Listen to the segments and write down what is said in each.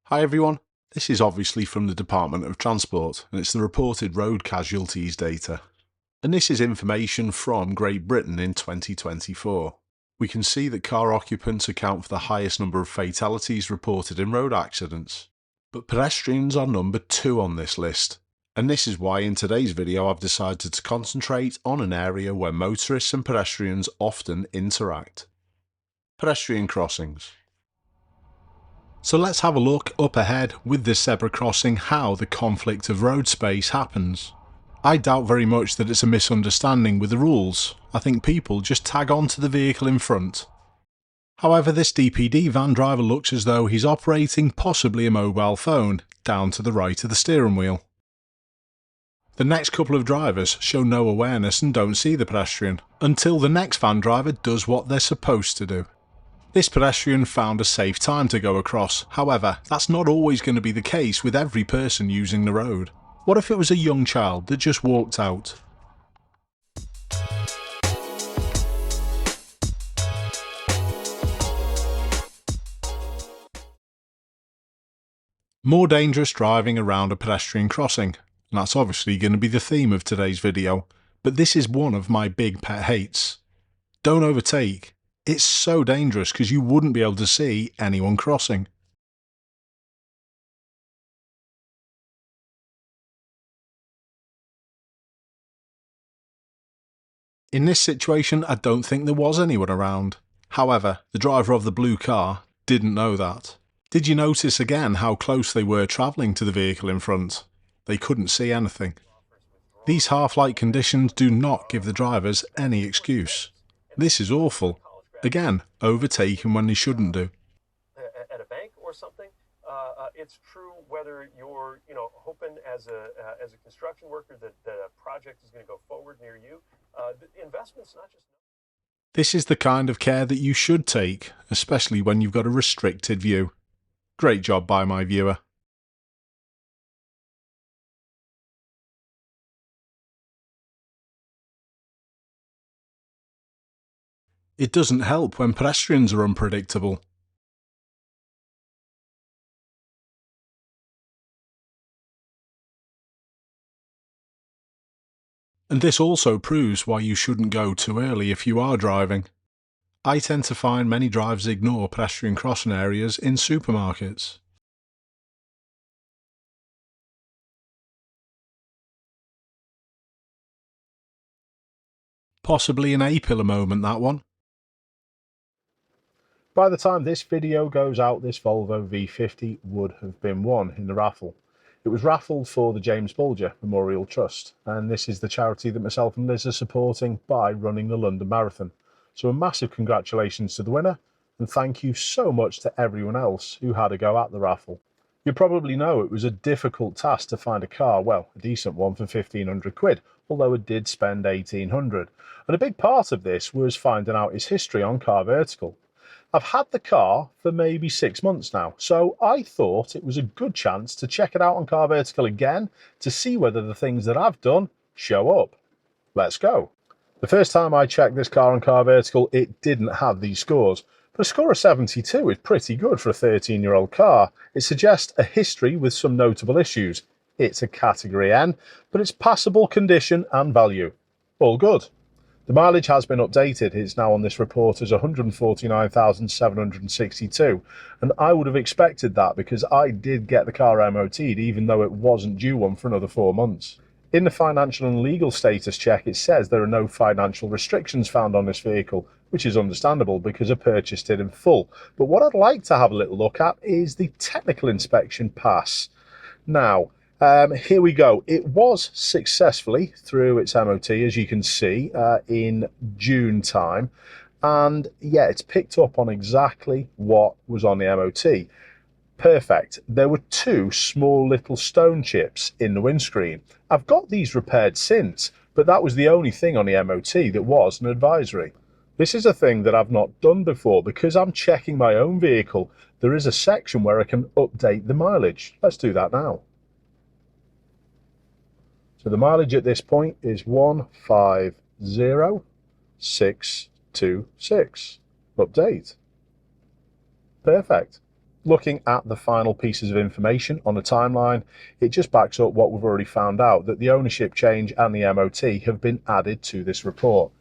Hi everyone, this is obviously from the Department of Transport and it's the reported road casualties data. And this is information from Great Britain in 2024. We can see that car occupants account for the highest number of fatalities reported in road accidents. But pedestrians are number 2 on this list. And this is why in today's video I've decided to concentrate on an area where motorists and pedestrians often interact. Pedestrian crossings. So let's have a look up ahead with this zebra crossing how the conflict of road space happens. I doubt very much that it's a misunderstanding with the rules. I think people just tag on to the vehicle in front. However, this DPD van driver looks as though he's operating possibly a mobile phone, down to the right of the steering wheel. The next couple of drivers show no awareness and don't see the pedestrian, until the next van driver does what they're supposed to do. This pedestrian found a safe time to go across, however, that's not always going to be the case with every person using the road. What if it was a young child that just walked out? More dangerous driving around a pedestrian crossing, and that's obviously going to be the theme of today's video, but this is one of my big pet hates. Don't overtake. It's so dangerous because you wouldn't be able to see anyone crossing. In this situation, I don't think there was anyone around. However, the driver of the blue car didn't know that. Did you notice again how close they were travelling to the vehicle in front? They couldn't see anything. These half-light conditions do not give the drivers any excuse. This is awful. Again, overtaking when they shouldn't do. At a bank or something, it's true whether you're, hoping as a construction worker that a project is going to go forward near you. The investment's not just. This is the kind of care that you should take, especially when you've got a restricted view. Great job by my viewer. It doesn't help when pedestrians are unpredictable. And this also proves why you shouldn't go too early if you are driving. I tend to find many drivers ignore pedestrian crossing areas in supermarkets. Possibly an A-pillar moment, that one. By the time this video goes out, this Volvo V50 would have been won in the raffle. It was raffled for the James Bulger Memorial Trust, and this is the charity that myself and Liz are supporting by running the London Marathon. So a massive congratulations to the winner, and thank you so much to everyone else who had a go at the raffle. You probably know it was a difficult task to find a car, well, a decent one for 1,500 quid, although it did spend 1,800. And a big part of this was finding out its history on Car Vertical. I've had the car for maybe 6 months now, so I thought it was a good chance to check it out on Car Vertical again to see whether the things that I've done show up. Let's go. The first time I checked this car on Car Vertical, it didn't have these scores. But a score of 72 is pretty good for a 13-year-old car. It suggests a history with some notable issues. It's a Category N, but it's passable condition and value. All good. The mileage has been updated. It's now on this report as 149,762, and I would have expected that because I did get the car MOT'd even though it wasn't due one for another 4 months. In the financial and legal status check, it says there are no financial restrictions found on this vehicle, which is understandable because I purchased it in full. But what I'd like to have a little look at is the technical inspection pass. Now, here we go. It was successfully through its MOT, as you can see, in June time. And yeah, it's picked up on exactly what was on the MOT. Perfect. There were 2 small little stone chips in the windscreen. I've got these repaired since, but that was the only thing on the MOT that was an advisory. This is a thing that I've not done before because I'm checking my own vehicle. There is a section where I can update the mileage. Let's do that now. So the mileage at this point is 150,626. Update. Perfect. Looking at the final pieces of information on the timeline, it just backs up what we've already found out, that the ownership change and the MOT have been added to this report.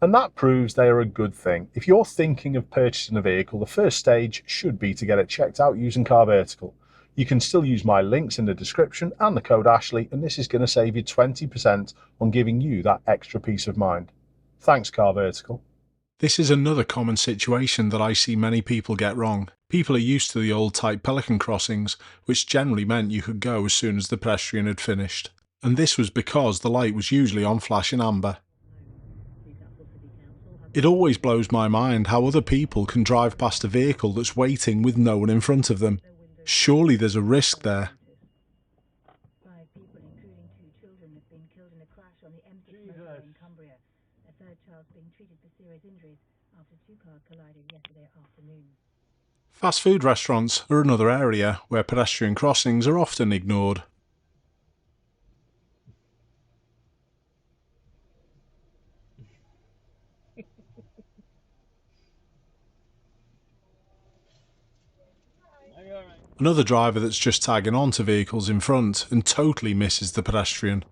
And that proves they are a good thing. If you're thinking of purchasing a vehicle, the first stage should be to get it checked out using Car Vertical. You can still use my links in the description and the code Ashley, and this is going to save you 20% on giving you that extra peace of mind. Thanks, Car Vertical. This is another common situation that I see many people get wrong. People are used to the old type pelican crossings, which generally meant you could go as soon as the pedestrian had finished. And this was because the light was usually on flashing amber. It always blows my mind how other people can drive past a vehicle that's waiting with no one in front of them. Surely there's a risk there. 5 people, including 2 children, have been killed in a crash on the M6 motorway in Cumbria. A third child's being treated for serious injuries after 2 cars collided yesterday afternoon. Fast food restaurants are another area where pedestrian crossings are often ignored. Another driver that's just tagging on to vehicles in front and totally misses the pedestrian.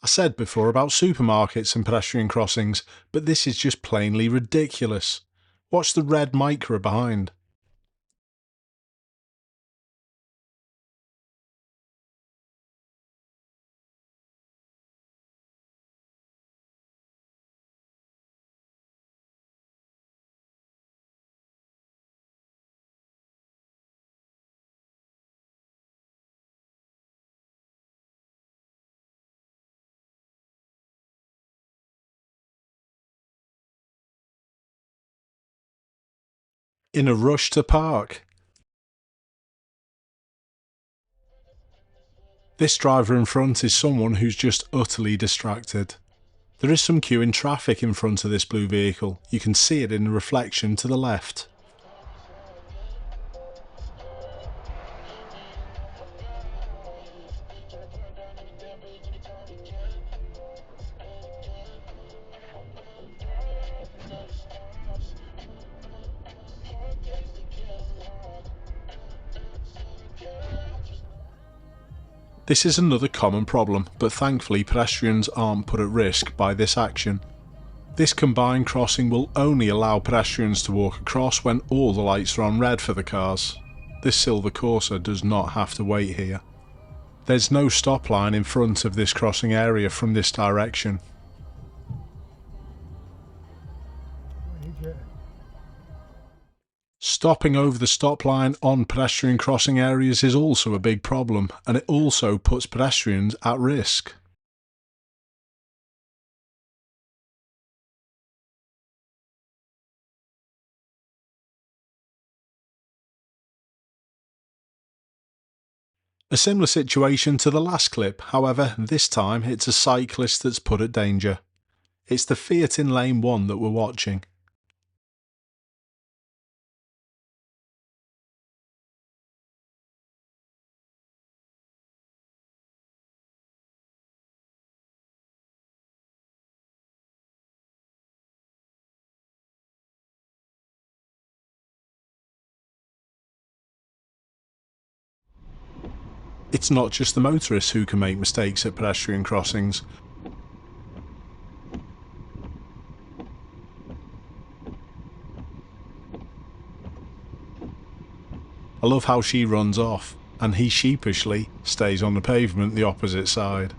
I said before about supermarkets and pedestrian crossings, but this is just plainly ridiculous. Watch the red Micra behind. In a rush to park. This driver in front is someone who's just utterly distracted. There is some queuing traffic in front of this blue vehicle. You can see it in the reflection to the left. This is another common problem, but thankfully pedestrians aren't put at risk by this action. This combined crossing will only allow pedestrians to walk across when all the lights are on red for the cars. This silver Corsa does not have to wait here. There's no stop line in front of this crossing area from this direction. Stopping over the stop line on pedestrian crossing areas is also a big problem, and it also puts pedestrians at risk. A similar situation to the last clip, however, this time it's a cyclist that's put at danger. It's the Fiat in lane 1 that we're watching. It's not just the motorists who can make mistakes at pedestrian crossings. I love how she runs off, and he sheepishly stays on the pavement the opposite side.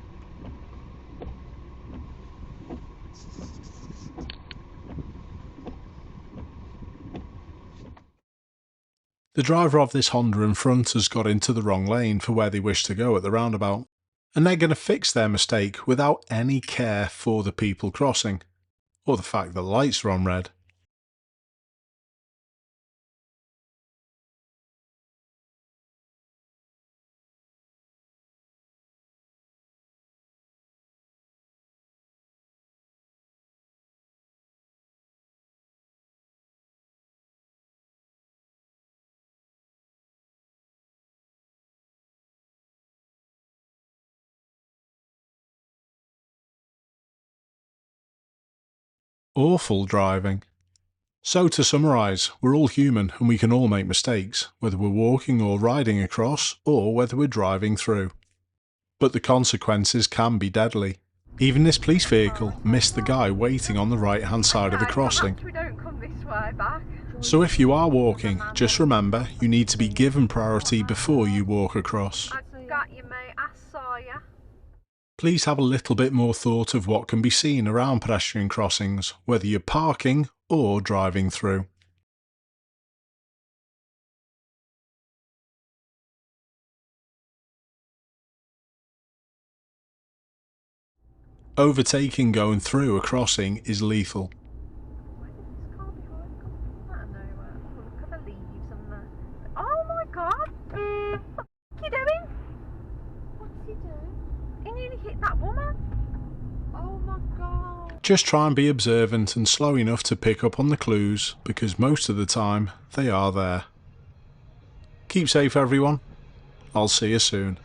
The driver of this Honda in front has got into the wrong lane for where they wish to go at the roundabout, and they're going to fix their mistake without any care for the people crossing, or the fact that the lights are on red. awful driving. So to summarise, we're all human and we can all make mistakes, whether we're walking or riding across, or whether we're driving through. But the consequences can be deadly. Even this police vehicle missed the guy waiting on the right-hand side of the crossing. We don't come this way back. So if you are walking, just remember you need to be given priority before you walk across. I got you, mate. I saw ya. Please have a little bit more thought of what can be seen around pedestrian crossings, whether you're parking or driving through. Overtaking going through a crossing is lethal. Where did this car behind come from out of nowhere? Oh, look at the leaves and the... Oh my god! What the f*** you doing? What's he doing? He nearly hit that woman. Oh my god. Just try and be observant and slow enough to pick up on the clues, because most of the time they are there. Keep safe everyone. I'll see you soon.